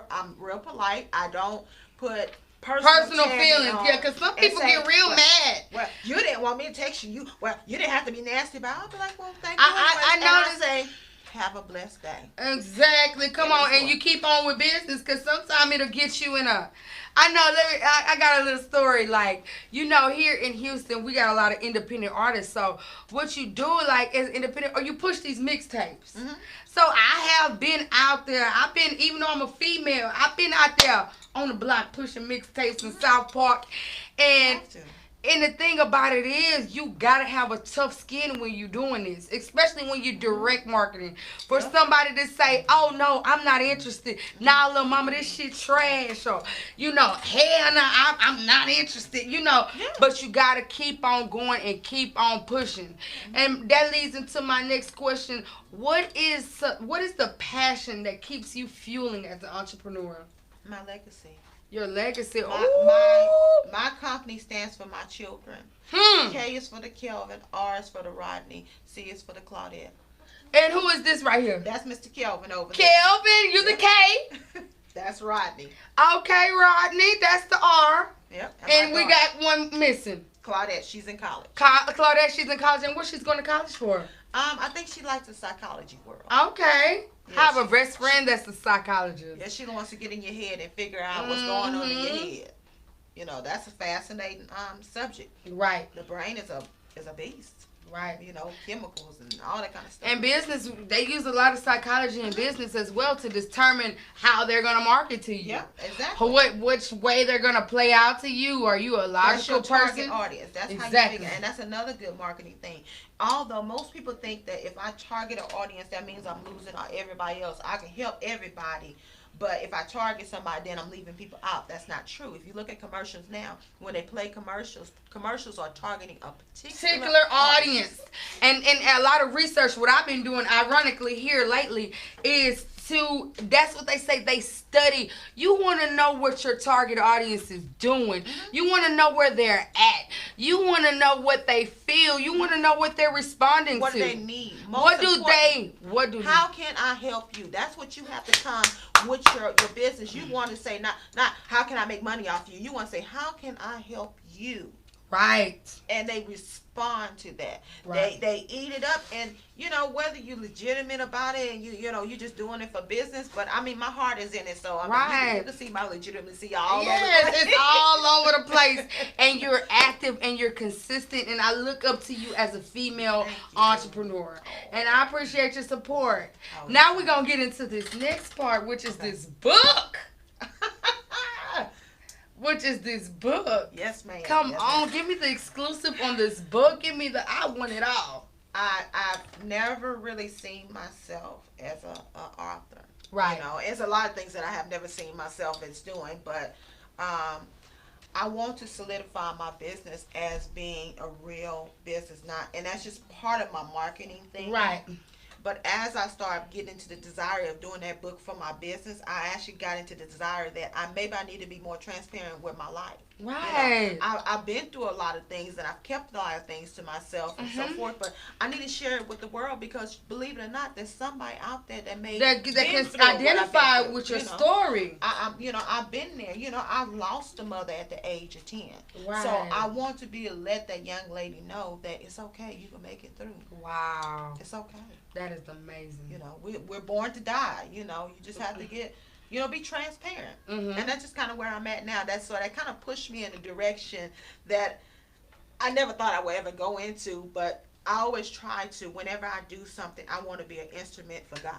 S4: I'm real polite. I don't put
S1: Personal feelings, yeah, because some people get real mad.
S4: Well, you didn't want me to text you. Well, you didn't have to be nasty about it. I'll be like, well, thank you.
S1: I noticed.
S4: Say, have a blessed day.
S1: Exactly. Come on, and you keep on with business, because sometimes it'll get you in a. I know. I got a little story. Like, you know, here in Houston, we got a lot of independent artists. So what you do, like, as independent, or you push these mixtapes. So I have been out there. I've been, even though I'm a female, I've been out there on the block pushing mixtapes in South Park. And the thing about it is, you gotta have a tough skin when you're doing this, especially when you're direct marketing. For somebody to say, oh no, I'm not interested. Nah, little mama, this shit trash. Or, you know, hell no, I'm not interested, you know. But you gotta keep on going and keep on pushing. And that leads into my next question. What is the passion that keeps you fueling as an entrepreneur?
S4: My legacy.
S1: Your legacy.
S4: My company stands for my children. K is for the Kelvin, R is for the Rodney, C is for the Claudette.
S1: And who is this right here?
S4: That's Mr. Kelvin over there.
S1: Kelvin, you the K?
S4: That's Rodney.
S1: Okay, Rodney, that's the R.
S4: Yep.
S1: And we got one missing.
S4: Claudette, she's in college.
S1: Claudette, she's in college. And what she's going to college for?
S4: I think she likes the psychology world.
S1: Okay. I have a best friend that's a psychologist.
S4: Yeah, she wants to get in your head and figure out what's going on in your head. You know, that's a fascinating subject.
S1: Right.
S4: The brain is a beast.
S1: Right.
S4: You know, chemicals and all that kind of stuff.
S1: And business, they use a lot of psychology in business as well to determine how they're going to market to you.
S4: Yeah, exactly.
S1: Which way they're going to play out to you. Are you a logical
S4: that's your
S1: person?
S4: target audience. That's
S1: exactly.
S4: how you figure. And that's another good marketing thing. Although most people think that if I target an audience, that means I'm losing everybody else. I can help everybody. But if I target somebody, then I'm leaving people out. That's not true. If you look at commercials now, when they play commercials are targeting a particular audience. And a lot of research, what I've been doing, ironically, here lately, is that's what they say, they study. You want to know what your target audience is doing. You want to know where they're at. You want to know what they feel. You want to know what they're responding what
S1: to.
S4: What do they need?
S1: What do
S4: How can I help you? That's what you have to come with your business. You want to say, not how can I make money off you? You want to say, how can I help you?
S1: Right.
S4: And they respond to that.
S1: Right.
S4: They eat it up, and you know, whether you're legitimate about it and you know you're just doing it for business, but I mean my heart is in it, so I mean, you can see my legitimacy all over the place.
S1: It's all over the place. And you're active and you're consistent, and I look up to you as a female entrepreneur. And I appreciate your support. Now we're gonna get into this next part, which is this book. Which is this book?
S4: Yes, ma'am.
S1: Come on, give me the exclusive on this book. Give me I want it all.
S4: I've never really seen myself as a author.
S1: Right.
S4: You know, it's a lot of things that I have never seen myself as doing, but I want to solidify my business as being a real business, and that's just part of my marketing thing.
S1: Right.
S4: But as I started getting into the desire of doing that book for my business, I actually got into the desire that I need to be more transparent with my life.
S1: Right.
S4: You know, I've been through a lot of things, and I've kept a lot of things to myself and so forth. But I need to share it with the world because, believe it or not, there's somebody out there that can
S1: identify with your story.
S4: I've been there. You know, I lost a mother at the age of 10.
S1: Right.
S4: So I want to let that young lady know that it's okay. You can make it through.
S1: Wow.
S4: It's okay.
S1: That is amazing.
S4: You know, we're born to die. You know, you just have to be transparent. And that's just kind of where I'm at now. That kind of pushed me in a direction that I never thought I would ever go into, but I always try to, whenever I do something, I want to be an instrument for God.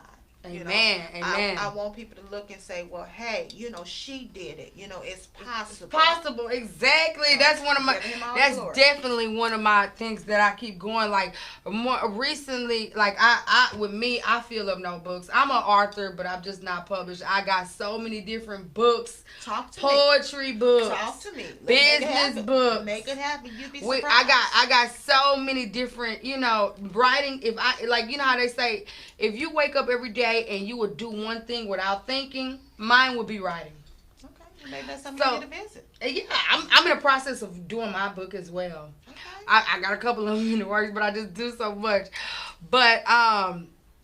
S1: Amen. Amen.
S4: I want people to look and say, well, hey, you know, she did it. You know, it's possible.
S1: It's possible. Exactly. That's one of my, definitely one of my things that I keep going. Like, more recently, like, with me, I fill up notebooks. I'm an author, but I'm just not published. I got so many different books. Poetry books.
S4: Talk to me.
S1: Business books.
S4: Make it happen. You'd be surprised.
S1: I got so many different, you know, writing. If I, like, you know how they say, if you wake up every day and you would do one thing without thinking, mine would be writing.
S4: Maybe that's something you need to visit.
S1: Yeah, I'm in the process of doing my book as well.
S4: Okay.
S1: I got a couple of them in the works, but I just do so much. But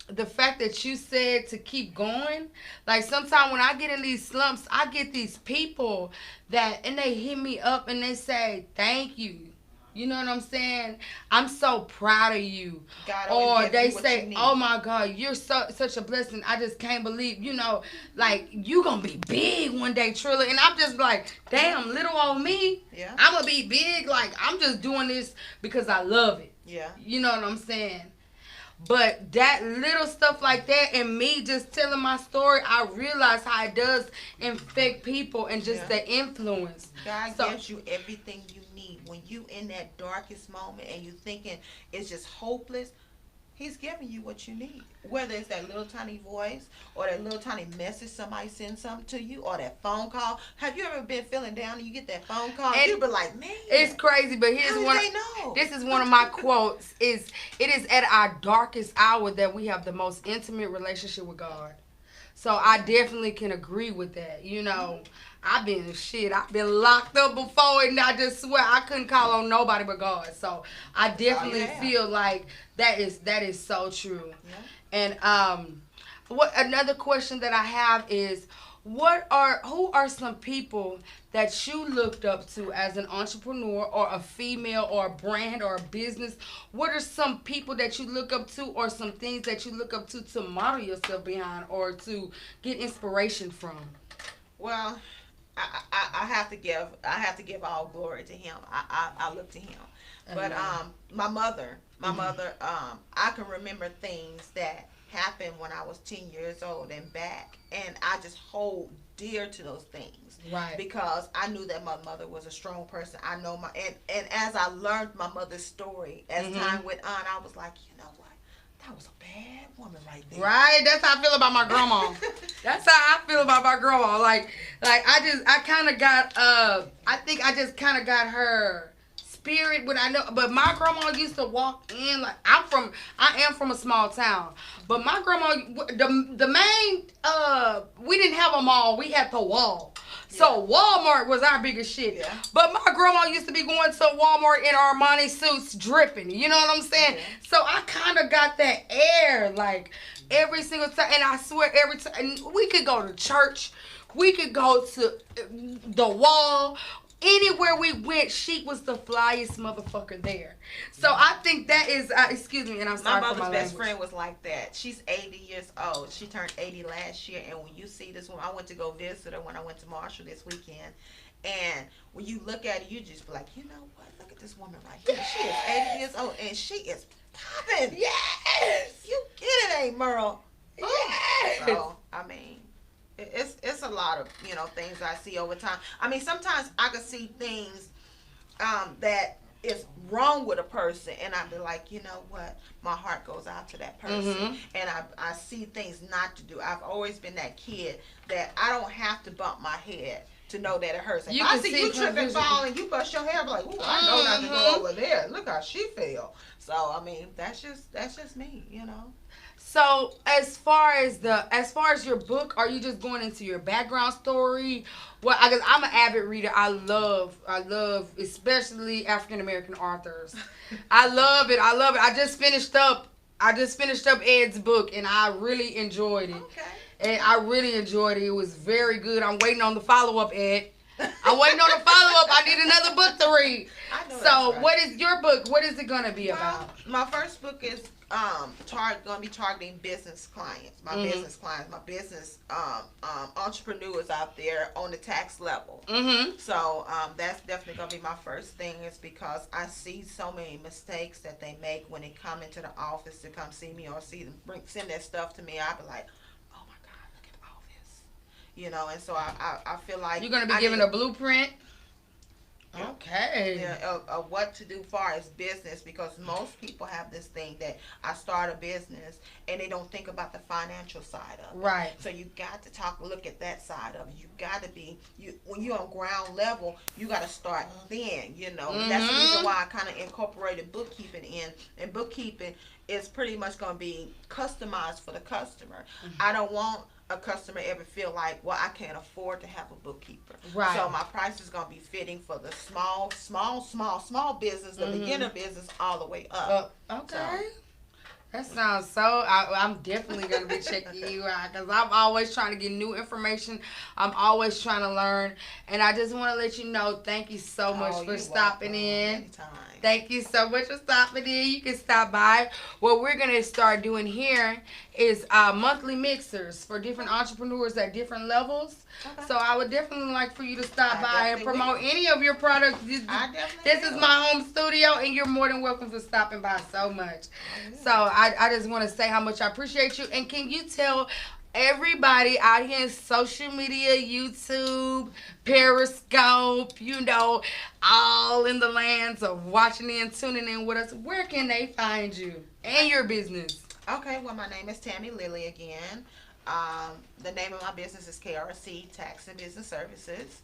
S1: the fact that you said to keep going, like sometimes when I get in these slumps, I get these people and they hit me up and they say thank you. You know what I'm saying? I'm so proud of you.
S4: God
S1: Or they
S4: you
S1: say, "Oh my God, you're such a blessing. I just can't believe, like you gonna be big one day, Trilla." And I'm just like, "Damn, little old me.
S4: Yeah.
S1: I'm gonna be big. Like I'm just doing this because I love it."
S4: Yeah.
S1: You know what I'm saying? But that little stuff like that and me just telling my story, I realize how it does infect people and just the influence.
S4: God gives you everything you need. When you in that darkest moment and you thinking it's just hopeless, He's giving you what you need. Whether it's that little tiny voice or that little tiny message somebody sends something to you or that phone call. Have you ever been feeling down and you get that phone call and you be like, man.
S1: It's crazy, but here's one. This is one of my quotes. It is at our darkest hour that we have the most intimate relationship with God. So I definitely can agree with that. I've been locked up before, and I just swear I couldn't call on nobody but God. So I definitely feel like that is so true. Yeah. And what another question that I have is, who are some people that you looked up to as an entrepreneur or a female or a brand or a business? What are some people that you look up to or some things that you look up to model yourself behind or to get inspiration from?
S4: Well, I have to give all glory to Him. I look to Him. But my mother, I can remember things that happened when I was 10 years old and back, and I just hold dear to those things,
S1: right? Because
S4: I knew that my mother was a strong person. I know and as I learned my mother's story as time went on, I was like, you know what, that was a bad woman right there.
S1: Right, that's how I feel about my grandma. That's how I feel about my grandma. Like I kind of got I think I just kind of got her spirit, but my grandma used to walk in like I am from a small town, but my grandma, the main we didn't have a mall, we had the wall. So Walmart was our biggest shit. Yeah. But my grandma used to be going to Walmart in Armani suits dripping. You know what I'm saying? Yeah. So I kind of got that air like every single time. And I swear every time we could go to church, we could go to the wall. Anywhere we went, she was the flyest motherfucker there. So I think that is, excuse me, and I'm sorry for my language. My mother's
S4: best friend was like that. She's 80 years old. She turned 80 last year. And when you see this woman, I went to go visit her when I went to Marshall this weekend. And when you look at her, you just be like, you know what? Look at this woman right here. She is 80 years old, and she is popping. Yes! You get it, ain't Merle? Yes! So, I mean, it's a lot of things I see over time. I mean, sometimes I can see things that is wrong with a person, and I be like, you know what, my heart goes out to that person, and I see things not to do. I've always been that kid that I don't have to bump my head to know that it hurts. If I see you trip and fall and you bust your hair, I'm like, ooh, I know not to go over there. Look how she fell. So I mean, that's just me,
S1: So as far as your book, are you just going into your background story? Well, I guess I'm an avid reader. I love especially African American authors. I love it. I just finished up Ed's book, and I really enjoyed it.
S4: Okay.
S1: And I really enjoyed it. It was very good. I'm waiting on the follow-up, Ed. I'm waiting on the follow-up. I need another book to read.
S4: I know.
S1: So what is your book? What is it going to be about?
S4: My first book is going to be targeting business clients, my business entrepreneurs out there on the tax level. So that's definitely going to be my first thing, is because I see so many mistakes that they make when they come into the office to come see me or send that stuff to me. I'll be like, oh my God, look at all this, and so I feel like
S1: you're going to be given a blueprint. Okay.
S4: Of what to do far as business, because most people have this thing that I start a business and they don't think about the financial side of it.
S1: Right.
S4: So you got to look at that side of it. You got to be when you're on ground level, you got to start then. That's the reason why I kind of incorporated bookkeeping in. And bookkeeping is pretty much going to be customized for the customer. I don't want a customer ever feel like, well, I can't afford to have a bookkeeper.
S1: Right.
S4: So my price is going to be fitting for the small business, the beginner business, all the way up.
S1: Okay.
S4: So,
S1: That sounds so. I'm definitely gonna be checking you out because I'm always trying to get new information. I'm always trying to learn, and I just want to let you know. Thank you so much for
S4: you're
S1: stopping
S4: welcome.
S1: in.
S4: Anytime.
S1: Thank you so much for stopping in. You can stop by. What we're gonna start doing here is monthly mixers for different entrepreneurs at different levels.
S4: Okay.
S1: So I would definitely like for you to stop
S4: I
S1: by and
S4: definitely
S1: promote
S4: will.
S1: any of your products.
S4: I definitely
S1: This is
S4: will.
S1: my home studio, and you're more than welcome for stopping by so much. So I just want to say how much I appreciate you. And can you tell everybody out here in social media, YouTube, Periscope, all in the lands of watching in, tuning in with us, where can they find you and your business?
S4: Okay, well, my name is Tammy Lilly again. The name of my business is KRC Tax and Business Services.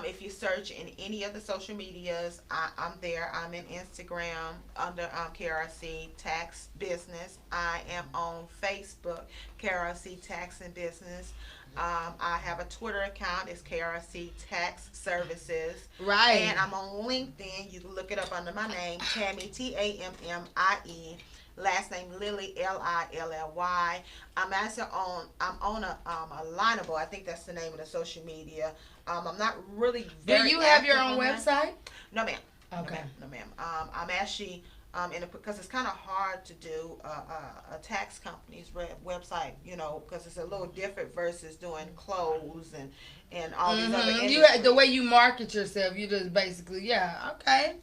S4: If you search in any of the social medias, I'm there. I'm in Instagram under KRC Tax Business. I am on Facebook, KRC Tax and Business. I have a Twitter account. It's KRC Tax Services.
S1: Right.
S4: And I'm on LinkedIn. You can look it up under my name, Tammy, Tammie. Last name Lilly, Lilly. I'm on a Alignable. I think that's the name of the social media. I'm not really
S1: Do
S4: very
S1: you have your
S4: active
S1: own
S4: on that.
S1: website?
S4: No, ma'am.
S1: Okay.
S4: No, ma'am. I'm actually because it's kind of hard to do a tax company's website, because it's a little different versus doing clothes and all these other industries.
S1: The way you market yourself, you just basically, okay.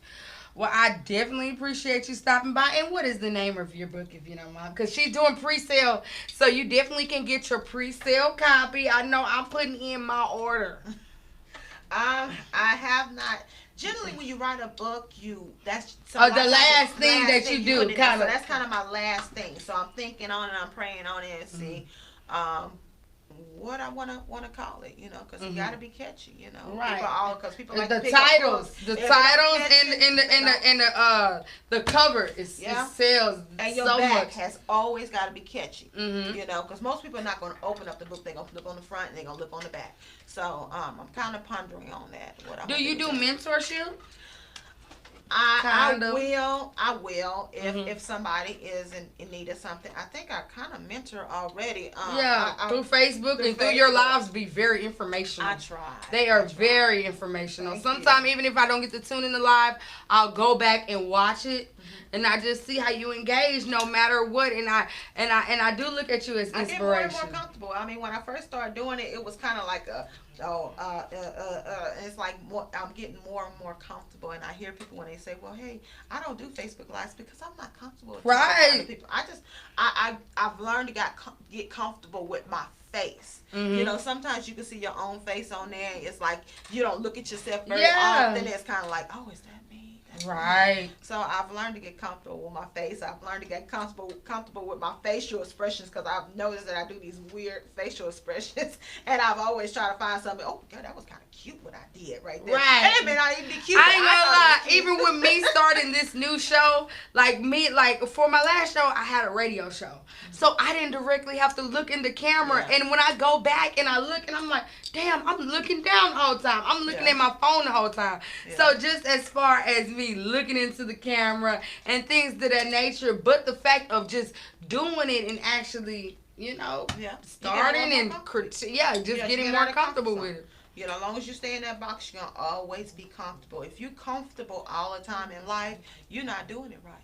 S1: Well, I definitely appreciate you stopping by. And what is the name of your book, if you don't mind? Because she's doing pre-sale, so you definitely can get your pre-sale copy. I know I'm putting in my order.
S4: I have not. Generally, when you write a book, that's
S1: the last thing that you do,
S4: put in.
S1: kind
S4: So
S1: of.
S4: that's kind of my last thing. So I'm thinking on it, I'm praying on it, and see what I want to call it, because it got to be catchy,
S1: Right.
S4: Because people like
S1: the
S4: to pick up
S1: titles,
S4: books.
S1: the
S4: If it's
S1: titles,
S4: catchy,
S1: and the cover it sells
S4: and your
S1: so
S4: back
S1: much.
S4: has always got to be catchy,
S1: Mhm.
S4: because most people are not going to open up the book. They're going to look on the front and they're going to look on the back. So I'm kind of pondering on that.
S1: Do you do mentorship?
S4: I
S1: Kind of.
S4: will. If somebody is in need of something, I think I kind of mentor already.
S1: Through Facebook and through your lives, be very informational.
S4: I try.
S1: They are very informational.
S4: Thank
S1: Sometimes
S4: you.
S1: even if I don't get to tune in the live, I'll go back and watch it, and I just see how you engage no matter what. And I do look at you as
S4: I get more and
S1: inspiration.
S4: more comfortable. I mean, when I first started doing it, it was kind of like it's like I'm getting more and more comfortable, and I hear people when they say, "Well, hey, I don't do Facebook Lives because I'm not comfortable with
S1: Right.
S4: people." I've learned to get comfortable with my face.
S1: Mhm.
S4: Sometimes you can see your own face on there. It's like you don't look at yourself very
S1: Yeah.
S4: often. It's kind of like, oh, is that me? That's me.
S1: Right.
S4: So I've learned to get comfortable with my face. I've learned to get comfortable with my facial expressions because I've noticed that I do these weird facial expressions, and I've always tried to find something. Oh, God, that was kind of cute what I did right there.
S1: Right.
S4: It may not even be cute.
S1: I ain't gonna lie.
S4: thought it was cute.
S1: Even with me starting this new show, like for my last show, I had a radio show, so I didn't directly have to look in the camera.
S4: Yeah.
S1: And when I go back and I look, and I'm like, damn, I'm looking down the whole time. I'm looking
S4: Yeah.
S1: at my phone the whole time.
S4: Yeah.
S1: So just as far as me looking into the camera and things of that nature, but the fact of just doing it and actually,
S4: Yeah.
S1: starting
S4: You
S1: and
S4: gotta get more
S1: just
S4: you
S1: getting
S4: get
S1: more
S4: out of comfort
S1: comfortable
S4: zone.
S1: with it.
S4: As long as you stay in that box, you're going to always be comfortable. If you're comfortable all the time in life, you're not doing it right.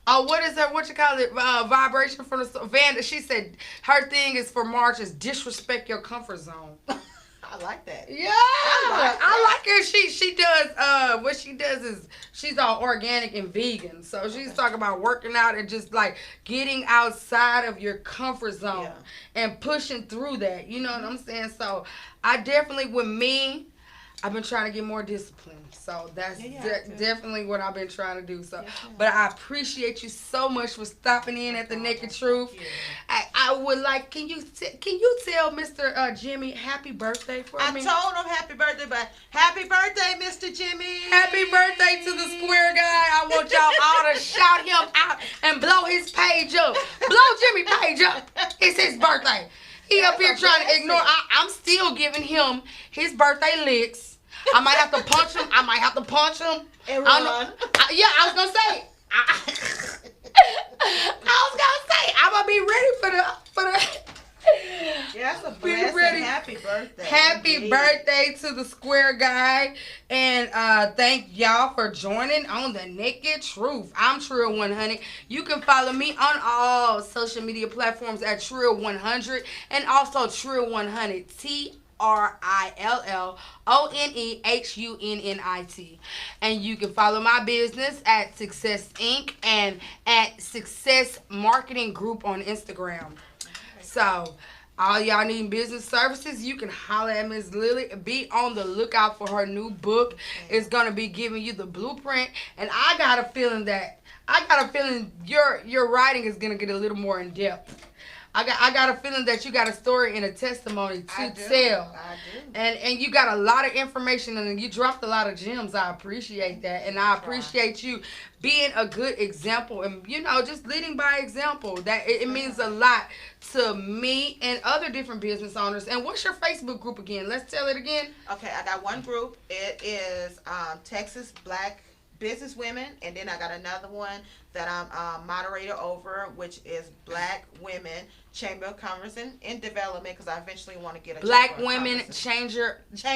S1: Oh, what you call it? Vibration from the Vanda. She said her thing is for March is disrespect your comfort zone.
S4: I like that.
S1: Yeah,
S4: I
S1: like her. She does. What she does is she's all organic and vegan. So she's talking about working out and just like getting outside of your comfort zone and pushing through that. You know what I'm saying? So I definitely, with me, I've been trying to get more disciplined. So that's definitely what I've been trying to do. So, but I appreciate you so much for stopping in at the Naked Truth. I would like, can you tell Mr. Jimmy happy birthday for me?
S4: I told him happy birthday, but happy birthday, Mr. Jimmy.
S1: Happy birthday to the square guy. I want y'all all to shout him out and blow his page up. Blow Jimmy page up. It's his birthday. He up
S4: That's
S1: here
S4: a
S1: trying to
S4: blessing.
S1: ignore. I'm still giving him his birthday licks. I might have to punch him. I might have to punch him.
S4: And
S1: I don't
S4: run.
S1: know. Yeah, I was gonna say. I was gonna say I'm gonna be ready for the.
S4: Yeah, that's a
S1: Be
S4: blessing.
S1: ready.
S4: Happy birthday.
S1: Happy
S4: Indeed.
S1: birthday to the square guy. And thank y'all for joining on the Naked Truth. I'm Trill100. You can follow me on all social media platforms at Trill100 and also Trill100. TRILLONEHUNNIT. And you can follow my business at Success Inc. and at Success Marketing Group on Instagram. So, all y'all need business services, you can holler at Miss Lily. Be on the lookout for her new book. It's gonna be giving you the blueprint, and I got a feeling your writing is gonna get a little more in depth. I got a feeling that you got a story and a testimony to tell.
S4: I do.
S1: And you got a lot of information and you dropped a lot of gems. I appreciate that. And I appreciate you being a good example and, just leading by example. That it means a lot to me and other different business owners. And what's your Facebook group again? Let's tell it again.
S4: Okay, I got one group. It is Texas Black Business Women, and then I got another one that I'm moderator over, which is Black Women Chamber of Commerce and Development, because I eventually want to get a
S1: Black
S4: Chamber of
S1: Women
S4: Commerce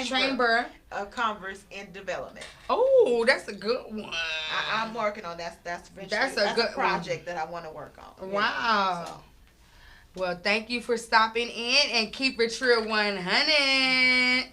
S1: Chamber
S4: of Commerce and Development.
S1: Oh, that's a good one.
S4: I'm working on that. That's
S1: a good
S4: project that I want to work on.
S1: Wow.
S4: So.
S1: Well, thank you for stopping in and keep it Trill100.